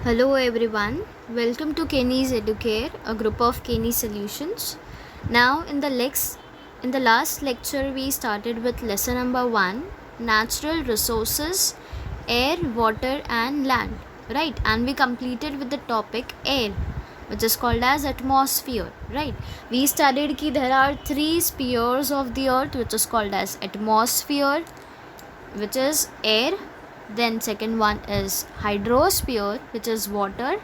Hello everyone, welcome to Kenny's Educare, a group of Kenny Solutions. Now in the last lecture we started with lesson number 1, natural resources, air, water and land, right? And we completed with the topic air, which is called as atmosphere, right? We studied that there are 3 spheres of the earth, which is called as atmosphere, which is air. Then second one is hydrosphere, which is water,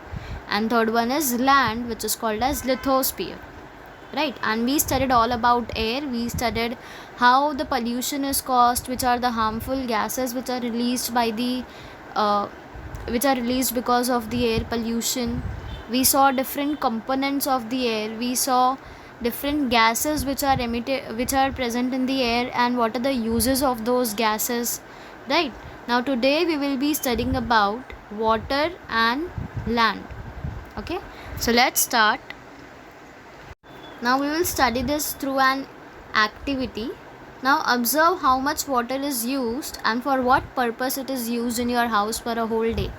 and third one is land, which is called as lithosphere, right? And we studied all about air. We studied how the pollution is caused, which are the harmful gases which are released by the which are released because of the air pollution. We saw different components of the air. We saw different gases which are present in the air, and what are the uses of those gases, right? Now today we will be studying about water and land. Okay, so let's start. Now we will study this through an activity. Now observe how much water is used and for what purpose it is used in your house for a whole day.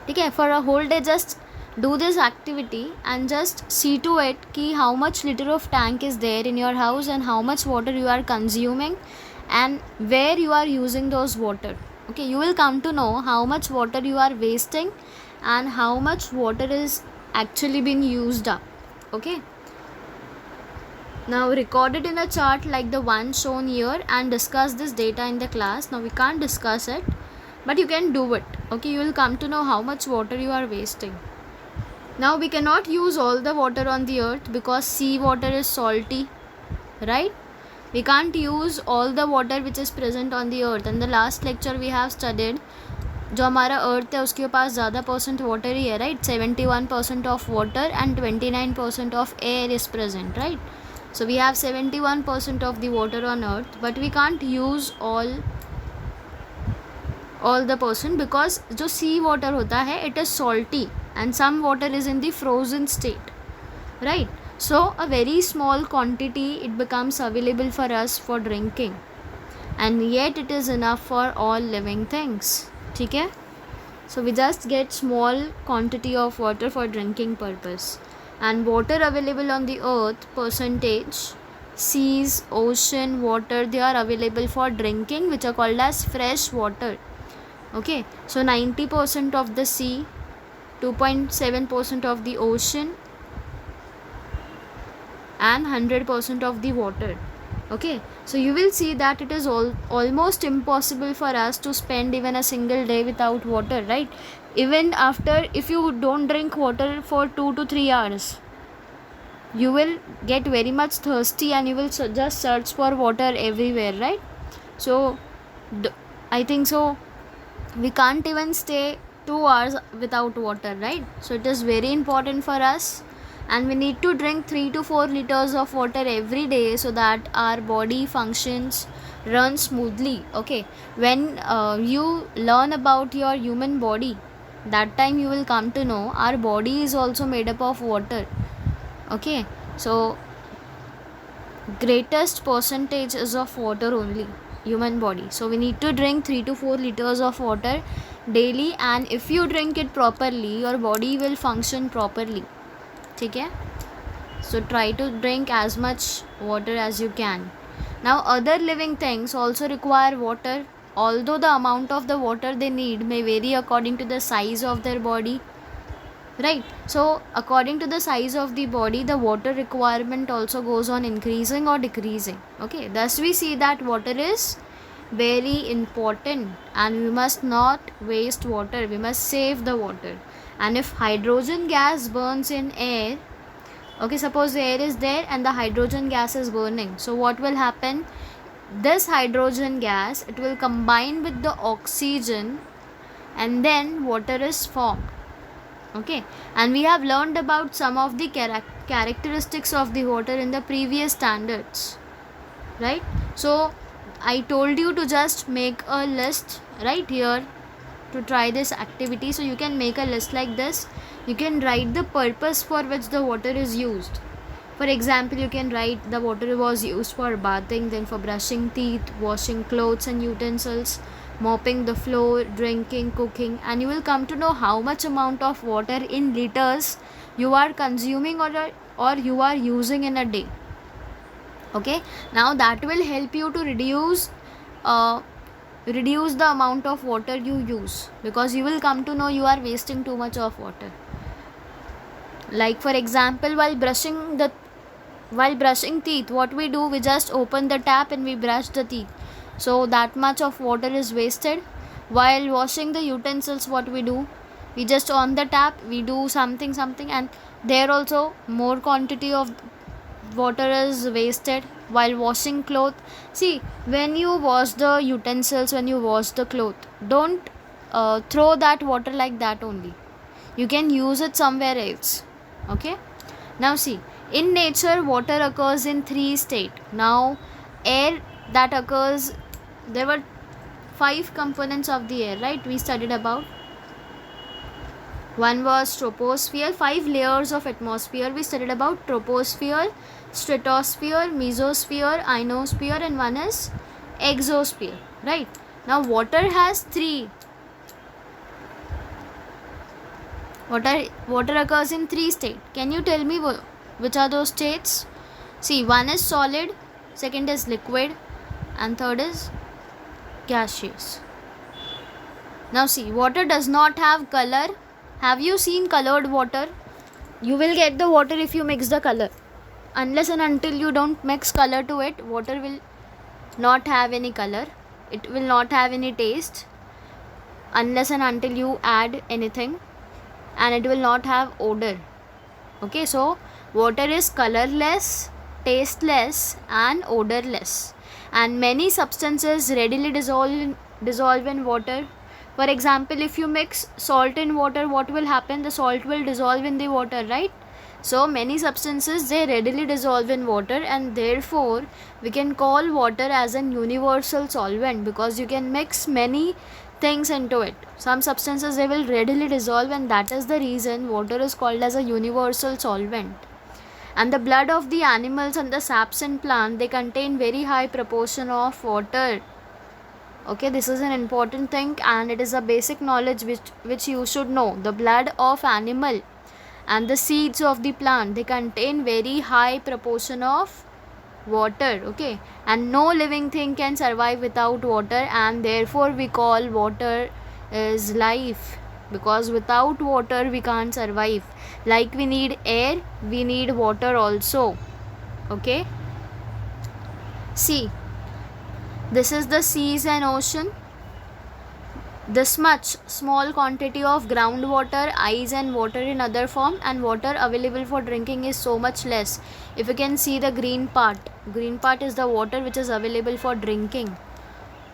Okay, for a whole day just do this activity and just see to it ki how much liter of tank is there in your house and how much water you are consuming and where you are using those water. Okay, you will come to know how much water you are wasting and how much water is actually being used up. Okay, now record it in a chart like the one shown here and discuss this data in the class. Now we can't discuss it, but you can do it. Okay, you will come to know how much water you are wasting. Now we cannot use all the water on the earth because sea water is salty, right? We can't use all the water which is present on the earth. In the last lecture we have studied जो हमारा अर्थ है उसके पास ज़्यादा percent water ही है, right? 71% of water and 29% of air is present, right? So we have 71% of the water on earth, but we can't use all the percent because जो sea water होता है it is salty and some water is in the frozen state, right? So a very small quantity it becomes available for us for drinking, and yet it is enough for all living things. ठीक है? So we just get small quantity of water for drinking purpose. And water available on the earth percentage, seas, ocean water, they are available for drinking, which are called as fresh water. Okay, so 90% of the sea, 2.7% of the ocean and 100% of the water. Okay, so you will see that it is almost impossible for us to spend even a single day without water, right? Even after, if you don't drink water for 2 to 3 hours, you will get very much thirsty and you will just search for water everywhere, right? So I think so we can't even stay 2 hours without water, right? So it is very important for us, and we need to drink 3 to 4 liters of water every day so that our body functions run smoothly. Okay, when you learn about your human body, that time you will come to know our body is also made up of water. Okay, so greatest percentage is of water only, human body. So we need to drink 3 to 4 liters of water daily, and if you drink it properly your body will function properly. ठीक है? So try to drink as much water as you can. Now other living things also require water, although the amount of the water they need may vary according to the size of their body, right? So according to the size of the body, the water requirement also goes on increasing or decreasing. Okay, thus we see that water is very important and we must not waste water. We must save the water. And if hydrogen gas burns in air, okay, suppose the air is there and the hydrogen gas is burning, so what will happen? This hydrogen gas, it will combine with the oxygen and then water is formed. Okay, and we have learned about some of the characteristics of the water in the previous standards, right? So I told you to just make a list right here to try this activity. So you can make a list like this. You can write the purpose for which the water is used. For example, you can write the water was used for bathing, then for brushing teeth, washing clothes and utensils, mopping the floor, drinking, cooking, and you will come to know how much amount of water in liters you are consuming or you are using in a day. Okay, now that will help you to reduce the amount of water you use, because you will come to know you are wasting too much of water. Like for example, while brushing teeth, what we do, we just open the tap and we brush the teeth, so that much of water is wasted. While washing the utensils, what we do, we just on the tap, we do something, and there also more quantity of water is wasted. While washing cloth, see, when you wash the utensils, when you wash the cloth, don't throw that water like that only. You can use it somewhere else. Okay, now see, in nature water occurs in 3 states. Now air, that occurs, there were 5 components of the air, right? We studied about. One was troposphere, 5 layers of atmosphere. We studied about troposphere, stratosphere, mesosphere, ionosphere, and one is exosphere, right? Now water has 3. Water occurs in 3 states. Can you tell me which are those states? See, one is solid, second is liquid, and third is gaseous. Now see, water does not have color. Have you seen colored water? You will get the water if you mix the color. Unless and until you don't mix color to it, water will not have any color. It will not have any taste unless and until you add anything, and it will not have odor. Okay, so water is colorless, tasteless, and odorless, and many substances readily dissolve in water. For example, if you mix salt in water, what will happen? The salt will dissolve in the water, right? So many substances, they readily dissolve in water, and therefore we can call water as an universal solvent, because you can mix many things into it. Some substances, they will readily dissolve, and that is the reason water is called as a universal solvent. And the blood of the animals and the saps in plant, they contain very high proportion of water. Okay, this is an important thing, and it is a basic knowledge which you should know. The blood of animal and the seeds of the plant, they contain very high proportion of water. Okay, and no living thing can survive without water, and therefore we call water is life, because without water we can't survive. Like we need air, we need water also. Okay, see, this is the seas and ocean. This much small quantity of groundwater, ice, and water in other form, and water available for drinking is so much less. If you can see the green part is the water which is available for drinking.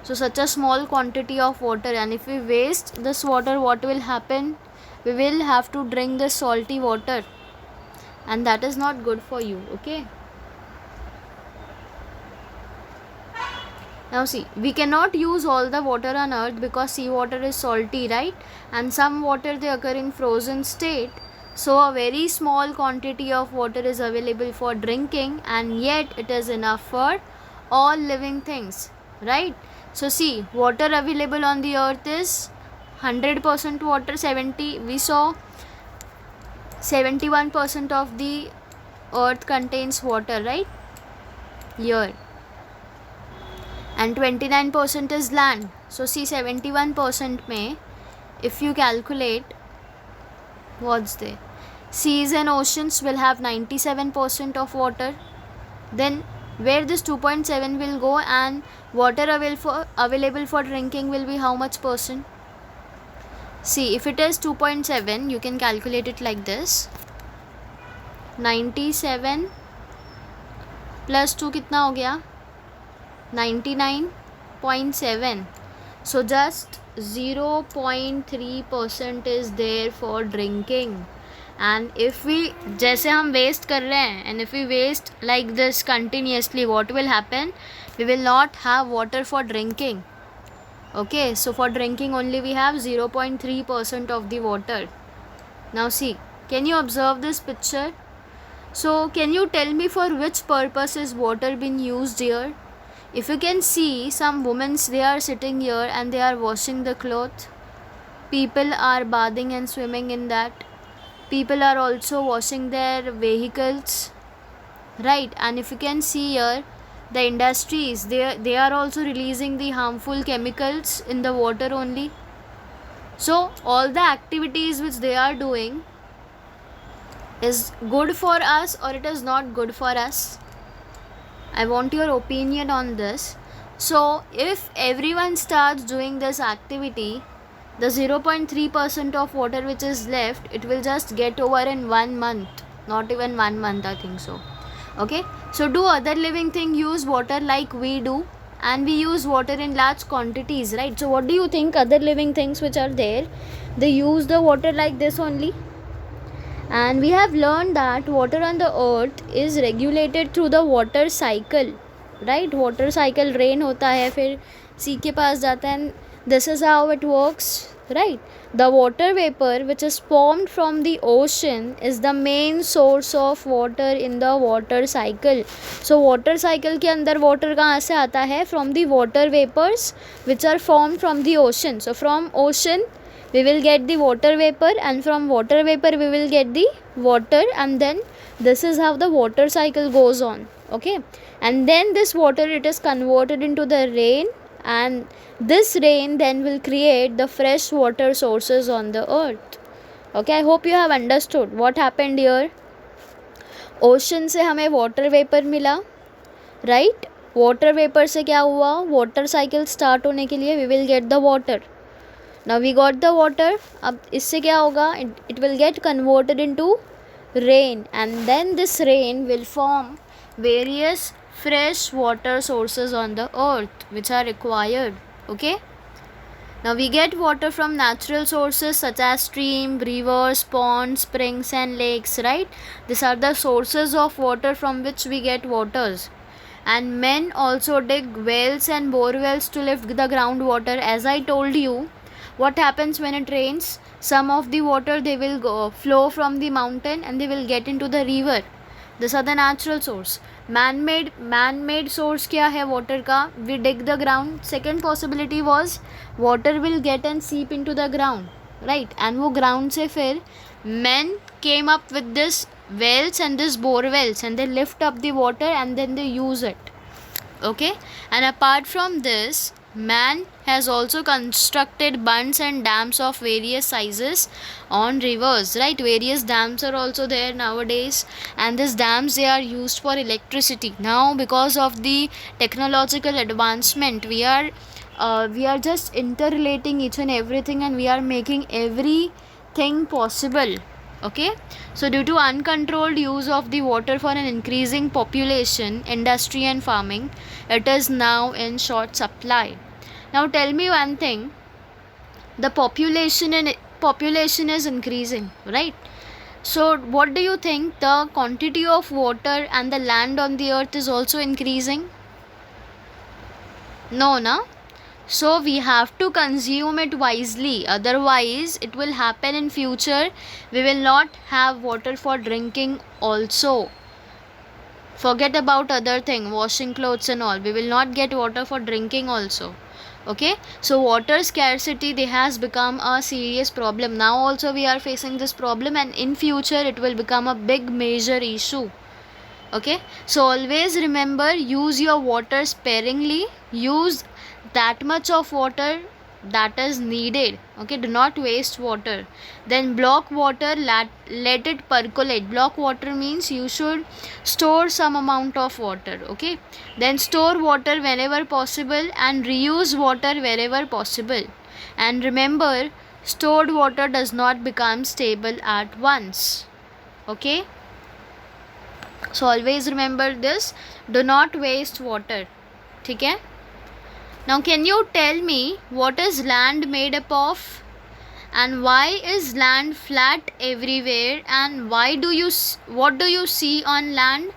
So such a small quantity of water, and if we waste this water, what will happen? We will have to drink this salty water, and that is not good for you. Okay, now see, we cannot use all the water on earth, because seawater is salty, right? And some water, they occur in frozen state. So a very small quantity of water is available for drinking, and yet it is enough for all living things, right? So see, water available on the earth is 100% water. 71% of the earth contains water, right? Here. And 29% is land. So see, 71% may, if you calculate, what's there? Seas and oceans will have 97% of water. Then where this 2.7 will go, and water available for drinking will be how much percent? See, if it is 2.7, you can calculate it like this. 97 plus 2 कितना हो गया? 99.7. So just 0.3% is there for drinking. And if we, जैसे हम waste कर रहे हैं, and if we waste like this continuously, what will happen? We will not have water for drinking. Okay, so for drinking only we have 0.3% of the water. Now see, can you observe this picture? So can you tell me for which purpose is water being used here? If you can see some women, they are sitting here and they are washing the clothes. People are bathing and swimming in that. People are also washing their vehicles, right? And if you can see here, the industries, they are also releasing the harmful chemicals in the water only. So all the activities which they are doing is good for us or it is not good for us? I want your opinion on this. So if everyone starts doing this activity, the 0.3% of water which is left, it will just get over in 1 month. Not even 1 month, I think so. Okay, so do other living thing use water like we do? And we use water in large quantities, right? So what do you think other living things which are there, they use the water like this only? And we have learned that water on the earth is regulated through the water cycle, right? Water cycle, rain hota hai, फिर sea के पास जाता है, and this is how it works, right? The water vapor which is formed from the ocean is the main source of water in the water cycle. So water cycle के अंदर water कहाँ से आता है? From the water vapors which are formed from the ocean. So from ocean we will get the water vapor, and from water vapor we will get the water, and then this is how the water cycle goes on. Okay, and then this water, it is converted into the rain, and this rain then will create the fresh water sources on the earth. Okay, I hope you have understood what happened here. Ocean से हमें water vapour मिला, right? Water vapour से क्या हुआ? Water cycle start होने के लिए we will get the water. Now we got the water. अब इससे क्या होगा? It will get converted into rain, and then this rain will form various fresh water sources on the earth which are required. Okay, now we get water from natural sources such as stream, rivers, ponds, springs and lakes, right? These are the sources of water from which we get waters. And men also dig wells and bore wells to lift the groundwater. As I told you, what happens when it rains? Some of the water, they will flow from the mountain and they will get into the river. These are the natural source. Man-made source क्या है water का? We dig the ground. Second possibility was water will get and seep into the ground, right? And वो ground से फिर men came up with this wells and this bore wells, and they lift up the water and then they use it. Okay, and apart from this, man has also constructed bunds and dams of various sizes on rivers, right? Various dams are also there nowadays, and these dams, they are used for electricity. Now because of the technological advancement, we are just interrelating each and everything, and we are making everything possible. Okay, so due to uncontrolled use of the water for an increasing population, industry and farming, it is now in short supply. Now tell me one thing, the population is increasing, right? So what do you think, the quantity of water and the land on the earth is also increasing? No, na? So we have to consume it wisely, otherwise it will happen in future, we will not have water for drinking also. Forget about other thing, washing clothes and all, we will not get water for drinking also. Okay, so water scarcity, they has become a serious problem. Now also we are facing this problem, and in future it will become a big major issue. Okay, so always remember, use your water sparingly, use that much of water that is needed. Okay, do not waste water. Then block water, let it percolate. Block water means you should store some amount of water. Okay, then store water whenever possible and reuse water wherever possible. And remember, stored water does not become stable at once. Okay, so always remember this, do not waste water. ठीक है? Now can you tell me what is land made up of, and why is land flat everywhere, and what do you see on land?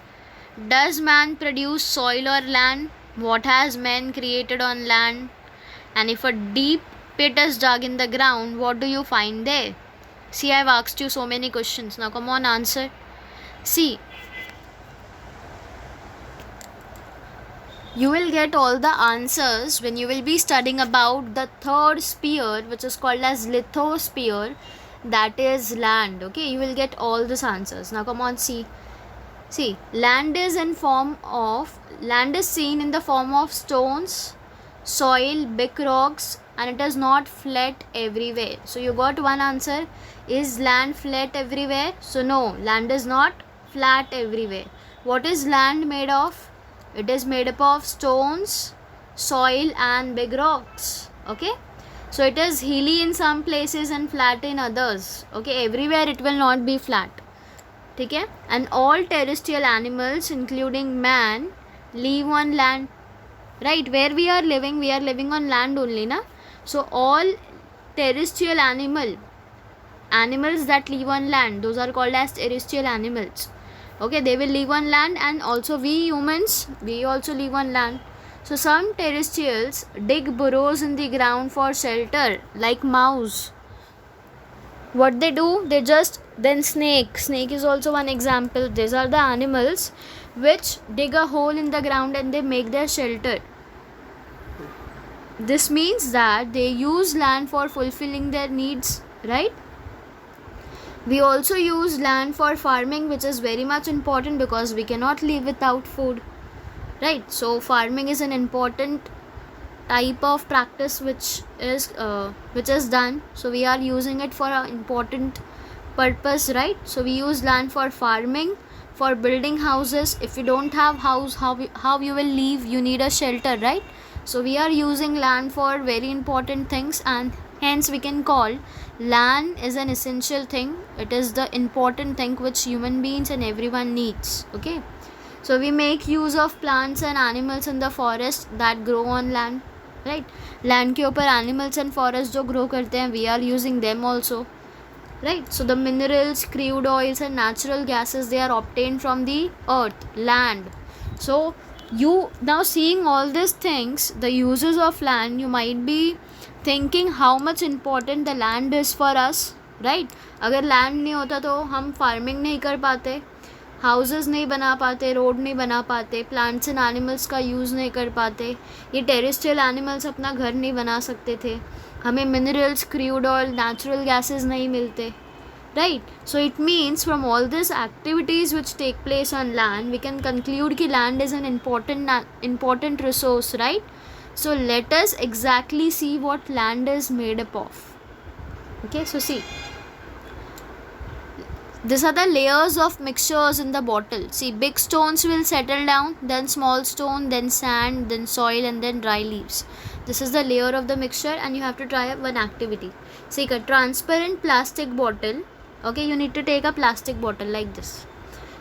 Does man produce soil or land? What has man created on land? And if a deep pit is dug in the ground, what do you find there? See, I have asked you so many questions. Now come on, answer. See, You will get all the answers when you will be studying about the third sphere, which is called as lithosphere, that is land. Okay, you will get all these answers. Now come on, see, land is seen in the form of stones, soil, big rocks, and it is not flat everywhere. So you got one answer. Is land flat everywhere? So no, land is not flat everywhere. What is land made of? It is made up of stones, soil, and big rocks. Okay, so it is hilly in some places and flat in others. Okay, everywhere it will not be flat. Okay, and all terrestrial animals including man live on land. Right, where we are living on land only, na? So all terrestrial animals that live on land, those are called as terrestrial animals. Okay, they will live on land, and also we humans, we also live on land. So some terrestrials dig burrows in the ground for shelter, like mouse. What they do, they just, then snake is also one example. These are the animals which dig a hole in the ground and they make their shelter. This means that they use land for fulfilling their needs, right? We also use land for farming, which is very much important because we cannot live without food, right? So farming is an important type of practice which is done. So we are using it for an important purpose, right? So we use land for farming, for building houses. If you don't have house, how you will live? You need a shelter, right? So we are using land for very important things, and hence we can call land is an essential thing. It is the important thing which human beings and everyone needs. Okay, so we make use of plants and animals in the forest that grow on land, right? Land के ऊपर animals and forests जो grow करते हैं, we are using them also, right? So the minerals, crude oils, and natural gases, they are obtained from the earth, land. So you now seeing all these things, the uses of land, you might be thinking how much important the land is for us, right? अगर land नहीं होता तो हम farming नहीं कर पाते, houses नहीं बना पाते, रोड नहीं बना पाते, प्लांट्स एंड एनिमल्स का यूज़ नहीं कर पाते, ये टेरेस्ट्रियल एनिमल्स अपना घर नहीं बना सकते थे, हमें minerals, crude oil, natural gases नहीं मिलते, right? So it means from all these activities which take place on land, we can conclude कि land is an important resource, right? So let us exactly see what land is made up of. Okay, so see, these are the layers of mixtures in the bottle. See, big stones will settle down, then small stone, then sand, then soil, and then dry leaves. This is the layer of the mixture, and you have to try one activity. See, a transparent plastic bottle. Okay, you need to take a plastic bottle like this.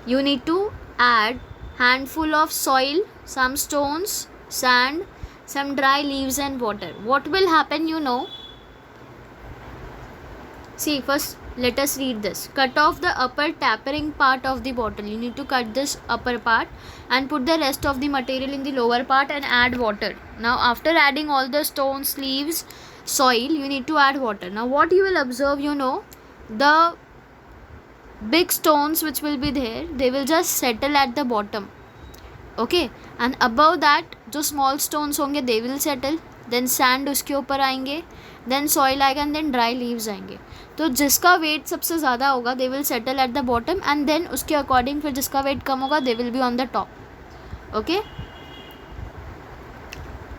You need to add handful of soil, some stones, sand, some dry leaves and water. What will happen, you know? See, first let us read this. Cut off the upper tapering part of the bottle. You need to cut this upper part and put the rest of the material in the lower part and add water. Now after adding all the stones, leaves, soil, you need to add water. Now what you will observe, you know, the big stones which will be there, they will just settle at the bottom. Okay, and above that जो small stones होंगे, they will settle, then sand उसके ऊपर आएंगे, then soil आएगा, and then dry leaves आएंगे. तो जिसका weight सबसे ज़्यादा होगा, they will settle at the bottom, and then उसके according फिर जिसका weight कम होगा, they will be on the top. Okay,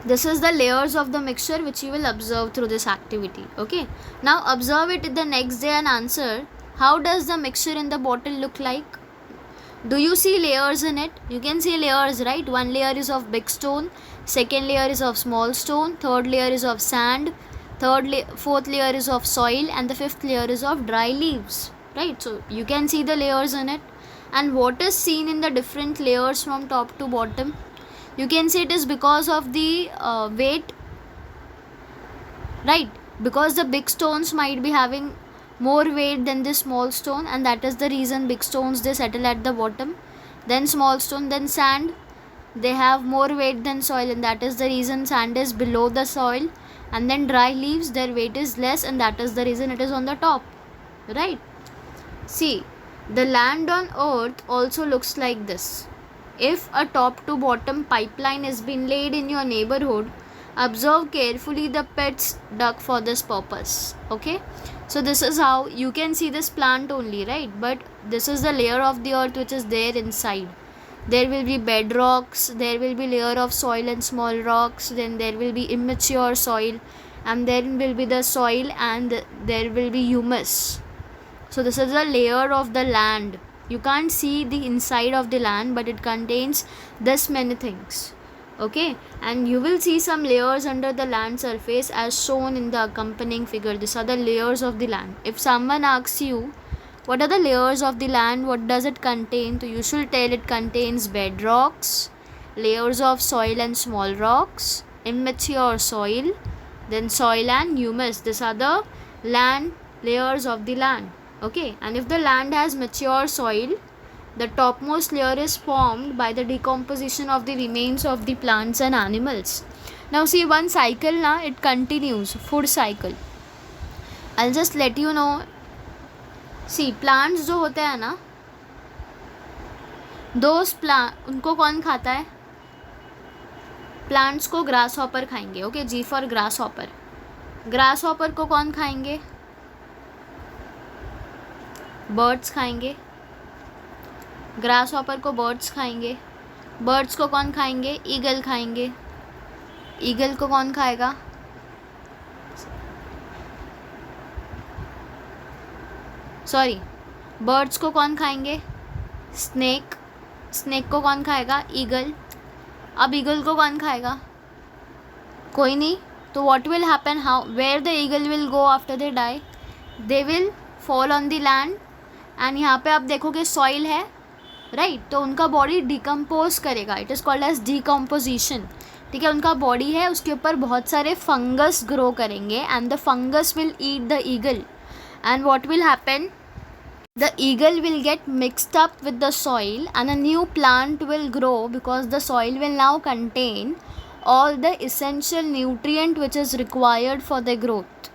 this is the layers of the mixture which you will observe through this activity. Okay, now observe it the next day and answer, how does the mixture in the bottle look like? Do you see layers in it? You can see layers, right? One layer is of big stone, second layer is of small stone, third layer is of sand, fourth layer is of soil, and the fifth layer is of dry leaves, right? So you can see the layers in it. And what is seen in the different layers from top to bottom? You can see it is because of the weight, right? Because the big stones might be having more weight than the small stone, and that is the reason big stones, they settle at the bottom. Then small stone, then sand, they have more weight than soil, and that is the reason sand is below the soil. And then dry leaves, their weight is less, and that is the reason it is on the top, right? See, the land on earth also looks like this. If a top to bottom pipeline has been laid in your neighborhood, observe carefully the pits dug for this purpose. Okay, so this is how you can see this plant only, right? But this is the layer of the earth which is there inside. There will be bedrocks, there will be layer of soil and small rocks, then there will be immature soil, and then will be the soil, and there will be humus. So this is a layer of the land. You can't see the inside of the land, but it contains this many things. Okay, and you will see some layers under the land surface as shown in the accompanying figure. These are the layers of the land. If someone asks you what are the layers of the land, what does it contain, so you should tell it contains bedrocks, layers of soil and small rocks, immature soil, then soil and humus. These are the land layers of the land. Okay, and if the land has mature soil, the topmost layer is formed by the decomposition of the remains of the plants and animals. Now see, one cycle na, it continues, food cycle. I'll just let you know. See, plants जो होते हैं ना, those plant उनको कौन खाता है? Plants को grasshopper खाएंगे. Okay, G for grasshopper. Grasshopper को कौन खाएंगे? बर्ड्स खाएंगे. ग्रास हॉपर को बर्ड्स खाएंगे. बर्ड्स को कौन खाएंगे? ईगल खाएंगे. ईगल को कौन खाएगा? सॉरी, बर्ड्स को कौन खाएंगे? स्नेक. स्नेक को कौन खाएगा? ईगल. अब ईगल को कौन खाएगा? कोई नहीं. तो what will happen? How, where the eagle will go after they die? They will fall on the land. And यहाँ पे आप देखोगे सॉइल है, राइट? तो उनका बॉडी डिकम्पोज करेगा. It is called as decomposition. ठीक है, उनका बॉडी है, उसके ऊपर बहुत सारे फंगस ग्रो करेंगे and the fungus will eat the eagle. And what will happen? The eagle will get mixed up with the soil and a new plant will grow because the soil will now contain all the essential nutrient which is required for the growth.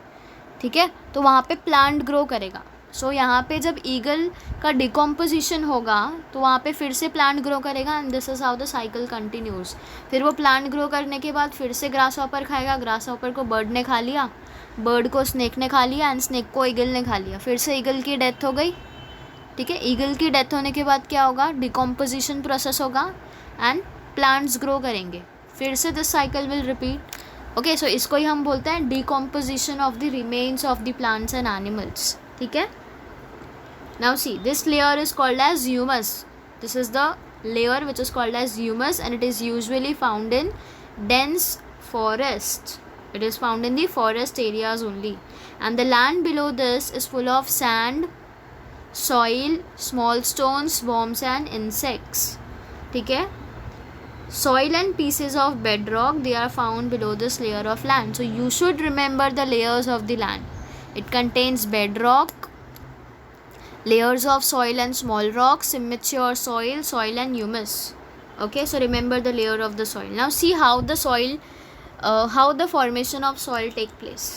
ठीक है, तो वहाँ पे plant grow करेगा. सो यहाँ पे जब eagle का डिकम्पोजिशन होगा तो वहाँ पे फिर से प्लांट ग्रो करेगा and this is how the cycle continues. फिर वो प्लांट ग्रो करने के बाद फिर से ग्रास हॉपर खाएगा. ग्रास हॉपर को बर्ड ने खा लिया, बर्ड को स्नेक ने खा लिया एंड स्नेक को ईगल ने खा लिया. फिर से ईगल की डेथ हो गई. ठीक है, ईगल की डेथ होने के बाद क्या होगा? डिकम्पोजिशन प्रोसेस होगा एंड प्लांट्स ग्रो करेंगे. फिर से this cycle will repeat. Okay, so इसको ही हम बोलते हैं decomposition of the remains of the plants and animals. ठीक है, now see, this layer is called as humus. This is the layer which is called as humus and it is usually found in dense forest. It is found in the forest areas only and the land below this is full of sand, soil, small stones, worms and insects. ठीक है, soil and pieces of bedrock, they are found below this layer of land. So you should remember the layers of the land. It contains bedrock, layers of soil and small rocks, immature soil, soil and humus. Okay, so remember the layer of the soil. Now see how the soil, how the formation of soil take place.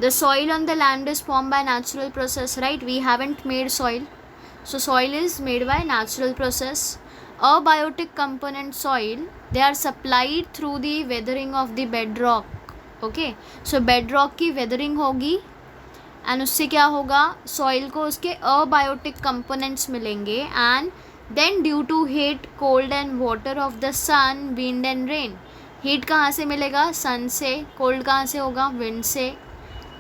The soil on the land is formed by natural process, right? We haven't made soil. So soil is made by natural process. Abiotic component soil, they are supplied through the weathering of the bedrock. Okay, so bedrock की weathering होगी and उससे क्या होगा? Soil को उसके abiotic components मिलेंगे and then due to heat, cold and water of the sun, wind and rain. Heat कहाँ से मिलेगा? सन से. कोल्ड कहाँ से होगा? विंड से.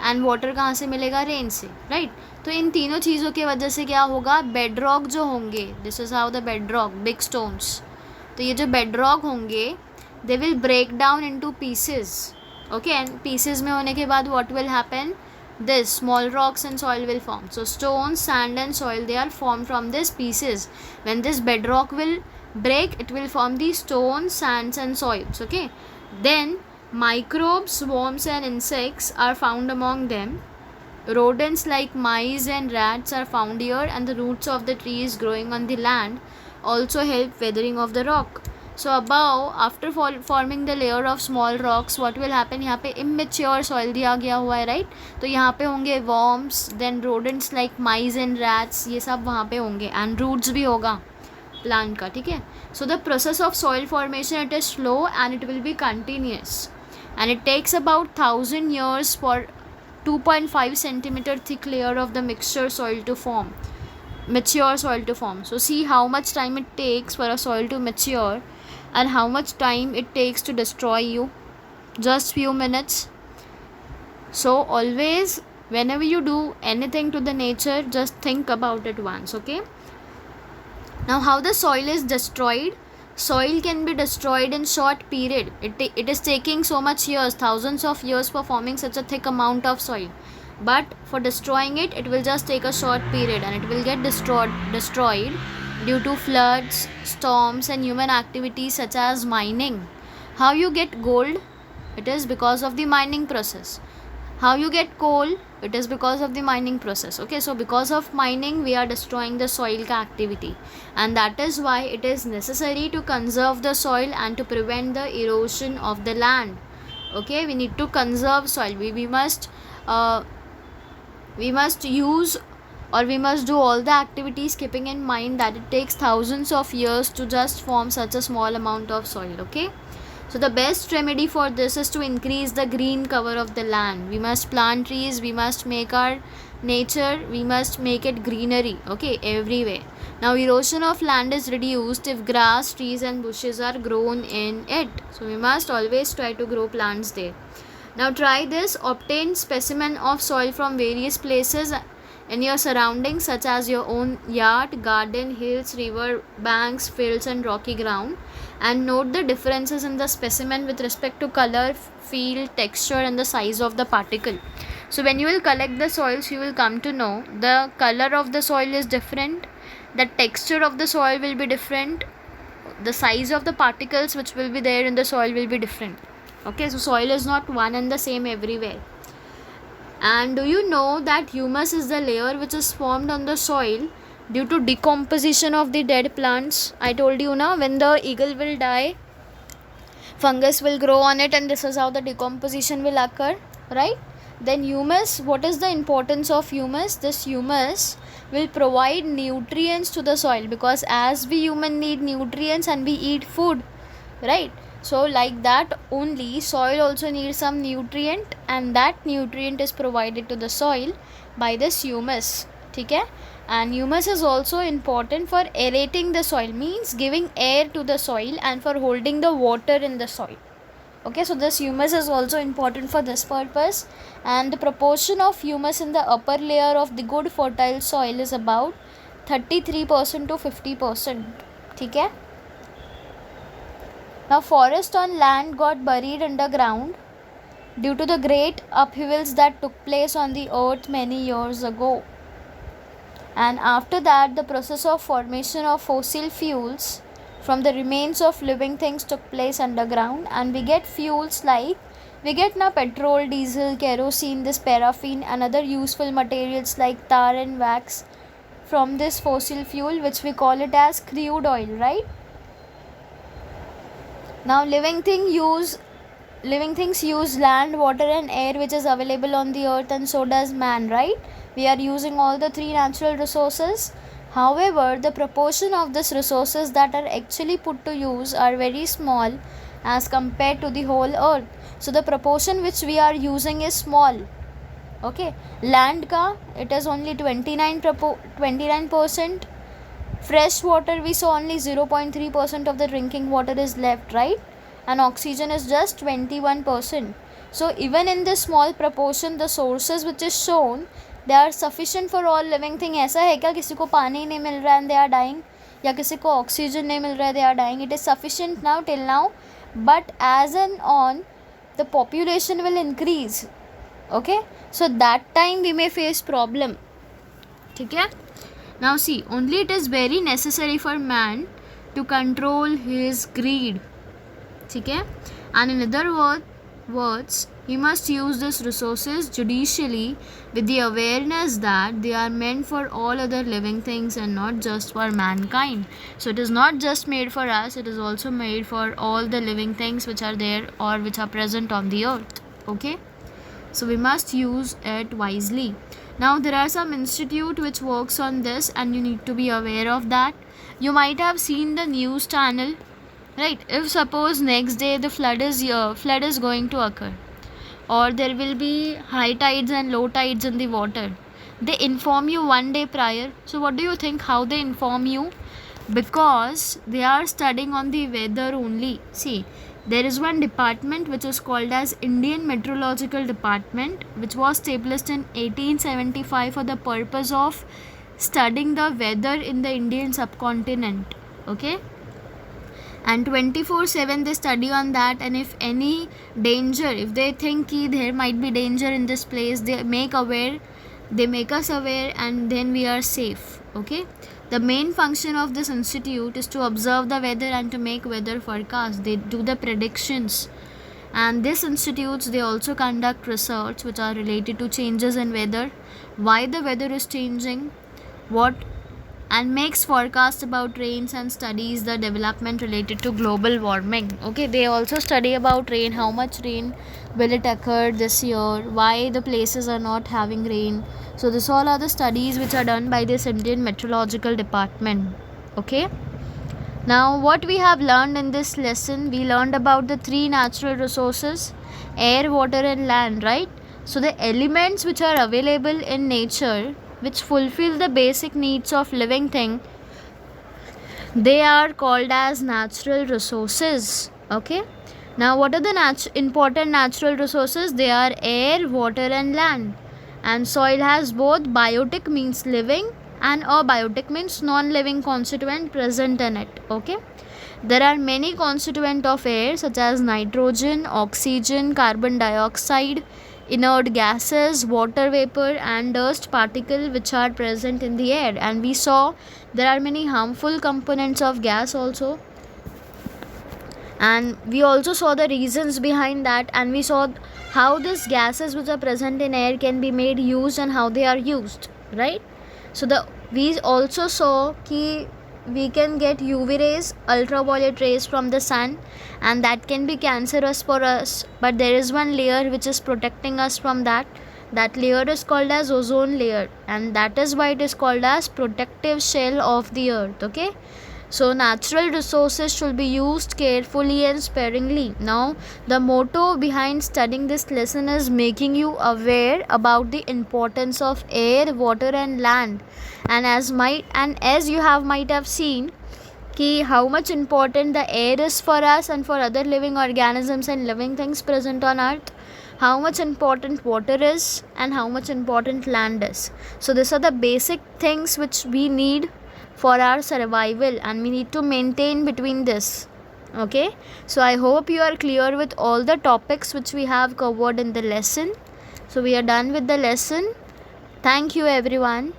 एंड वाटर कहाँ से मिलेगा? रेन से, राइट? तो इन तीनों चीज़ों की वजह से क्या होगा? बेडरॉक जो होंगे, this is how the bedrock, big stones. तो ये जो बेडरॉक होंगे they will break down into pieces. Okay, and pieces में होने के बाद what will happen? This small rocks and soil will form. So stones, sand and soil, they are formed from these pieces. When this bedrock will break, it will form the stones, sands and soils. Okay, then microbes, worms and insects are found among them. Rodents like mice and rats are found here and the roots of the trees growing on the land also help weathering of the rock. So above, after forming the layer of small rocks, what will happen? यहाँ पे immature soil दिया गया हुआ है, right? तो यहाँ पे होंगे worms, then rodents like mice and rats, ये सब वहाँ पे होंगे and roots भी होगा. प्लांट का, ठीक है. So the process of soil formation it is slow and it will be continuous and it takes about 1000 years for 2.5 centimeter thick layer of the mature soil to form. So see how much time it takes for a soil to mature and how much time it takes to destroy you. Just few minutes. So always whenever you do anything to the nature, just think about it once, okay? Now how the soil is destroyed. Soil can be destroyed in short period. It is taking so much years, thousands of years for forming such a thick amount of soil. But for destroying it, it will just take a short period and it will get destroyed due to floods, storms and human activities such as mining. How you get gold? It is because of the mining process. How you get coal? It is because of the mining process. Okay, so because of mining we are destroying the soil activity, and that is why it is necessary to conserve the soil and to prevent the erosion of the land. Okay, we need to conserve soil. We must use, or we must do all the activities keeping in mind that it takes thousands of years to just form such a small amount of soil. Okay, so the best remedy for this is to increase the green cover of the land. We must plant trees, we must make our nature, we must make it greenery, okay, everywhere. Now erosion of land is reduced if grass, trees and bushes are grown in it. So we must always try to grow plants there. Now try this. Obtain specimen of soil from various places in your surroundings such as your own yard, garden, hills, river banks, fields and rocky ground, and note the differences in the specimen with respect to color, feel, texture and the size of the particle. So when you will collect the soils, you will come to know the color of the soil is different, the texture of the soil will be different, the size of the particles which will be there in the soil will be different. Okay, so soil is not one and the same everywhere. And do you know that humus is the layer which is formed on the soil due to decomposition of the dead plants? I told you now, when the eagle will die, fungus will grow on it, and this is how the decomposition will occur, right? Then humus, what is the importance of humus? This humus will provide nutrients to the soil, because as we human need nutrients and we eat food, right? So like that only soil also needs some nutrient, and that nutrient is provided to the soil by this humus. Okay? And humus is also important for aerating the soil, means giving air to the soil and for holding the water in the soil. Okay, so this humus is also important for this purpose, and the proportion of humus in the upper layer of the good fertile soil is about 33% to 50%. Okay? Now forest on land got buried underground due to the great upheavals that took place on the earth many years ago. And after that, the process of formation of fossil fuels from the remains of living things took place underground, and we get fuels like, we get now petrol, diesel, kerosene, this paraffin and other useful materials like tar and wax from this fossil fuel, which we call it as crude oil, right? Now living things use land, water and air which is available on the earth, and so does man, right? We are using all the three natural resources. However, the proportion of these resources that are actually put to use are very small as compared to the whole earth. So the proportion which we are using is small. Okay, land ka it is only 29%. Fresh water we saw only 0.3% of the drinking water is left, right? And oxygen is just 21%. So even in this small proportion, the sources which is shown, they are sufficient for all living thing. ऐसा है क्या किसी को पानी नहीं मिल रहा है and they are dying, या किसी को oxygen नहीं मिल रहा है they are dying? It is sufficient now till now, but as and on the population will increase. Okay, so that time we may face problem. ठीक है? Now see, only it is very necessary for man to control his greed. Okay? And in other words, he must use these resources judicially with the awareness that they are meant for all other living things and not just for mankind. So it is not just made for us, it is also made for all the living things which are there or which are present on the earth. Okay? So we must use it wisely. Now there are some institute which works on this, and you need to be aware of that. You might have seen the news channel, right? If suppose next day the flood is going to occur, or there will be high tides and low tides in the water, they inform you one day prior. So what do you think, how they inform you? Because they are studying on the weather only. See, there is one department which is called as Indian Meteorological Department, which was established in 1875 for the purpose of studying the weather in the Indian subcontinent. Okay, and 24/7 they study on that, and if any danger, if they think there might be danger in this place, they make us aware, and then we are safe. Okay, the main function of this institute is to observe the weather and to make weather forecasts. They do the predictions, and these institutes, they also conduct research which are related to changes in weather, why the weather is changing, what, and makes forecasts about rains and studies the development related to global warming. Okay, they also study about rain, how much rain will it occur this year, why the places are not having rain. So this all are the studies which are done by this Indian Meteorological Department. Okay, now what we have learned in this lesson, we learned about the three natural resources: air, water and land, right? So the elements which are available in nature, which fulfill the basic needs of living thing, they are called as natural resources. Okay, now what are the important natural resources? They are air, water and land. And soil has both biotic, means living, and abiotic, means non-living constituent present in it. Okay, there are many constituent of air, such as nitrogen, oxygen, carbon dioxide, inert gases, water vapor and dust particle, which are present in the air. And we saw there are many harmful components of gas also, and we also saw the reasons behind that, and we saw how these gases which are present in air can be made used and how they are used, right? So we also saw ki we can get UV rays, ultraviolet rays from the sun, and that can be cancerous for us, but there is one layer which is protecting us from that. That layer is called as ozone layer, and that is why it is called as protective shell of the earth. Okay, so natural resources should be used carefully and sparingly. Now the motto behind studying this lesson is making you aware about the importance of air, water and land. And as you might have seen ki how much important the air is for us and for other living organisms and living things present on earth, how much important water is and how much important land is. So these are the basic things which we need for our survival, and we need to maintain between this. Okay, so I hope you are clear with all the topics which we have covered in the lesson. So we are done with the lesson. Thank you everyone.